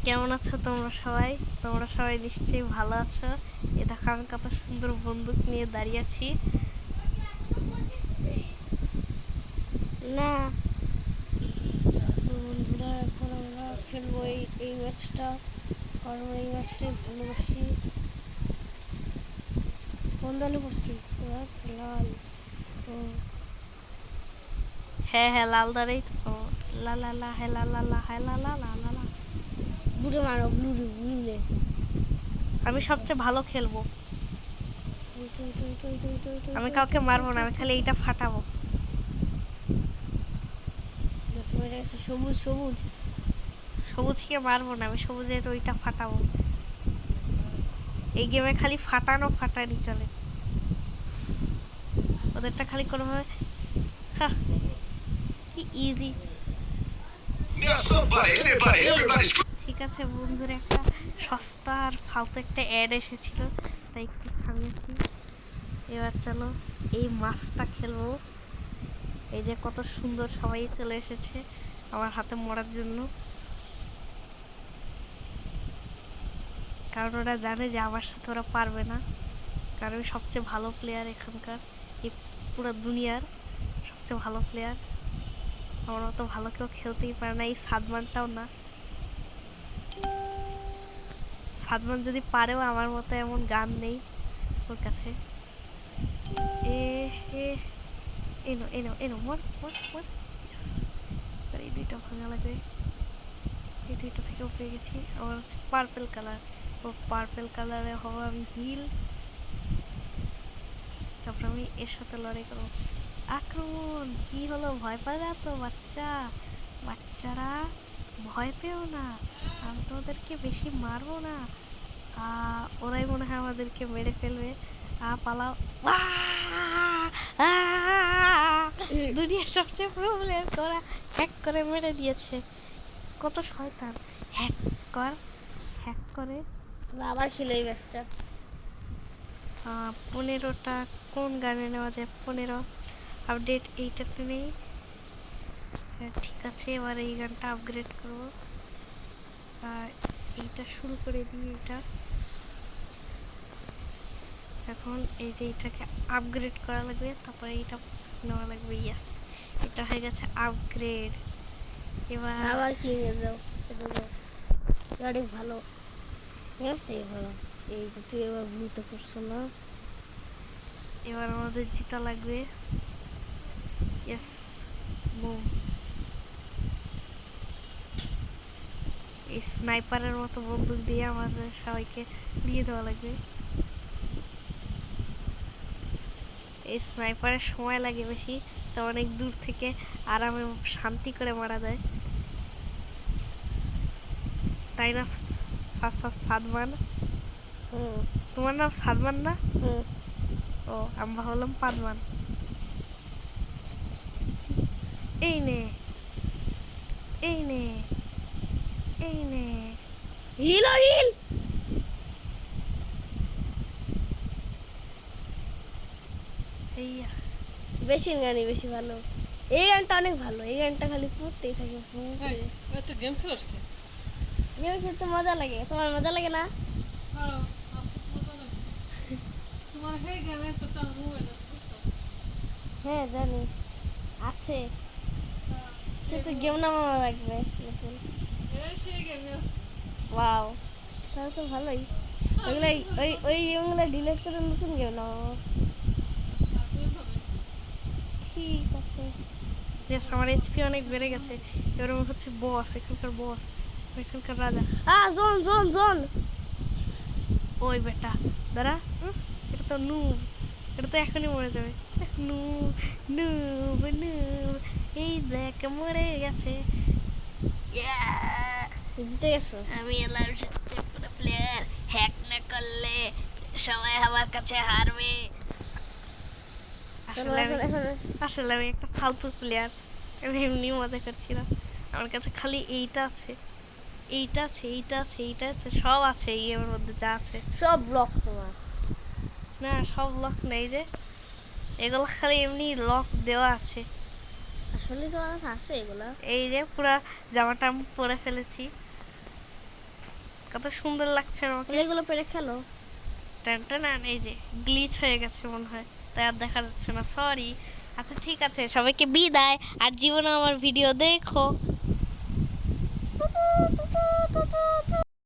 কেমন আছো তোমরা সবাই? তোমরা সবাই নিশ্চয়ই ভালো আছো। এ দেখো আমি কত সুন্দর বন্দুক নিয়ে দাঁড়িয়ে আছি। না তো বন্ধুরা, এখন আমরা খেলবো এই ম্যাচটা, কারণ এই ম্যাচটাই ভালোবাসি। কোন দলে পড়ছি? লাল। ও হ্যাঁ হ্যাঁ, লাল দাঁড়াই তো। লা লা লা হ্যাঁ লা লা লা হ্যাঁ লা লা লা লা লা। ব্লুরে মারো, ব্লুরে। আমি সবচেয়ে ভালো খেলবো। আমি কাউকে মারবো না, আমি খালি এইটা ফাটাবো। সবুজ সবুজ সবুজকে মারবো না, আমি সবুজের ওইটা ফাটাবো। এই গেমে খালি ফাটানো ফাটানি চলে, ওদেরটা খালি কোনোভাবে কি ইজি। ঠিক আছে বন্ধুরা, একটা সস্তা আর ফালতু একটা অ্যাড এসেছিল, তাই একটু থামিয়েছি। এবার চলো এই মাছটা খেলবো। এই যে কত সুন্দর সবাই চলে এসেছে আমার হাতে মরার জন্য, কারণ ওরা জানে যে আমার সাথে ওরা পারবে না, কারণ আমি সবচেয়ে ভালো প্লেয়ার এখানকার, এই পুরো দুনিয়ার সবচেয়ে ভালো প্লেয়ার। আমার মতো ভালো কেউ খেলতেই পারে না, এই সাদমানটাও না। সাদমান যদি পারেও আমার মতো এমন গান নেই ওর কাছে। এনো এনো এনো মর মর মর। এই দুইটা ভাঙা লাগবে, এই দুইটা থেকেও পেয়ে গেছি। আমার হচ্ছে পার্পেল কালার, ও পার্পেল কালারে হবো আমি হিল। তারপর আমি এর সাথে লড়াই করবো। আক্রমণ! কি হলো, ভয় পায় না তো বাচ্চারা? ভয় পেও না, আমি তো ওদেরকে বেশি মারবো না। ওরাই মনে হয় আমাদেরকে মেরে ফেলবে। পালাও! দুনিয়ার সবচেয়ে প্রবলেম, ওরা হ্যাক করে মেরে দিয়েছে। কত শয়তান! হ্যাক করে আবার খেলে এই ম্যাচটা। 15টা কোন গানে নেওয়া যায়? 15 আপডেট এইটাতে নেই। হ্যাঁ ঠিক আছে, এবার এই গানটা আপগ্রেড করবো। আর এইটা শুরু করে দিই। এটা এখন এই যে এটাকে আপগ্রেড করা লাগবে, তারপরে এইটা নেওয়া লাগবে। ইয়েস, এটা হয়ে গেছে আপগ্রেড। এবার আবার কিনে দাও, অনেক ভালো ভালো। এই যে তুই এবার ব্লুতে করছো না, এবার আমাদের জিতা লাগবে। Yes, broom. এই স্নাইপারের মতো বন্দুক দিয়ে আমাদের সবাইকে দিয়ে দেওয়া লাগবে। এই স্নাইপারের সময় লাগে বেশি, তো অনেক দূর থেকে আরামে শান্তি করে মারা যায়, তাই না সাদমান? তোমার নাম সাদমান না? ও, আমি ভাবলাম পাদমান। এই নে এই নে এই নে হিল হিল। বেশি গানই বেশি ভালো। এই গানটা অনেক ভালো, এই গানটা খালি পড়তেই থাকে। গেম খেলোস কি? গেম খেলতে মজা লাগে, তোমার মজা লাগে না? হ্যাঁ জানি আছে, কিন্তু গেম নামানো লাগবে নতুন। ওয়াও, তাহলে তো ভালোই। ওইগুলো ওই গেমগুলো ডিলিট করে নতুন গেম নামাবো। ঠিক আছে। আমার এইচপি অনেক বেড়ে গেছে। এবার আমি হচ্ছে বস, এখানকার বস, এখানকার রাজা। Zone zone zone. ওই বেটা দাঁড়া, এটা তো নুব, এটা তো এখনই মরে যাবে। নুব নুব নুব, এই দেখ মরে গেছে। জিতে গেছো। আমি এলাম সত্যি পুরো প্লেয়ার, হ্যাক না করলে সবাই আমার কাছে হারবে। আসলে আমি একটা ফালতু প্লেয়ার, আমি এমনি মজা করছিলাম। আমার কাছে খালি এইটা আছে, এইটা আছে, এইটা আছে, এইটা আছে, সব আছে এই গেমের মধ্যে যা আছে। সব ব্লক তোমার? না, সব লক নেই, যে এগুলো খালি এমনি লক দেওয়া আছে। আসলে তোমার কাছে আছে এগুলা? এই যে পুরা জামাটা আমি পরে ফেলেছি। কত সুন্দর লাগছে আমাকে। তাহলে এগুলো পেরে খেলো। টানটানান, এই যে গ্লিচ হয়ে গেছে মনে হয়, তাই আর দেখা যাচ্ছে না, সরি। আচ্ছা ঠিক আছে, সবাইকে বিদায়, আর জীবনে আমার ভিডিও দেখো।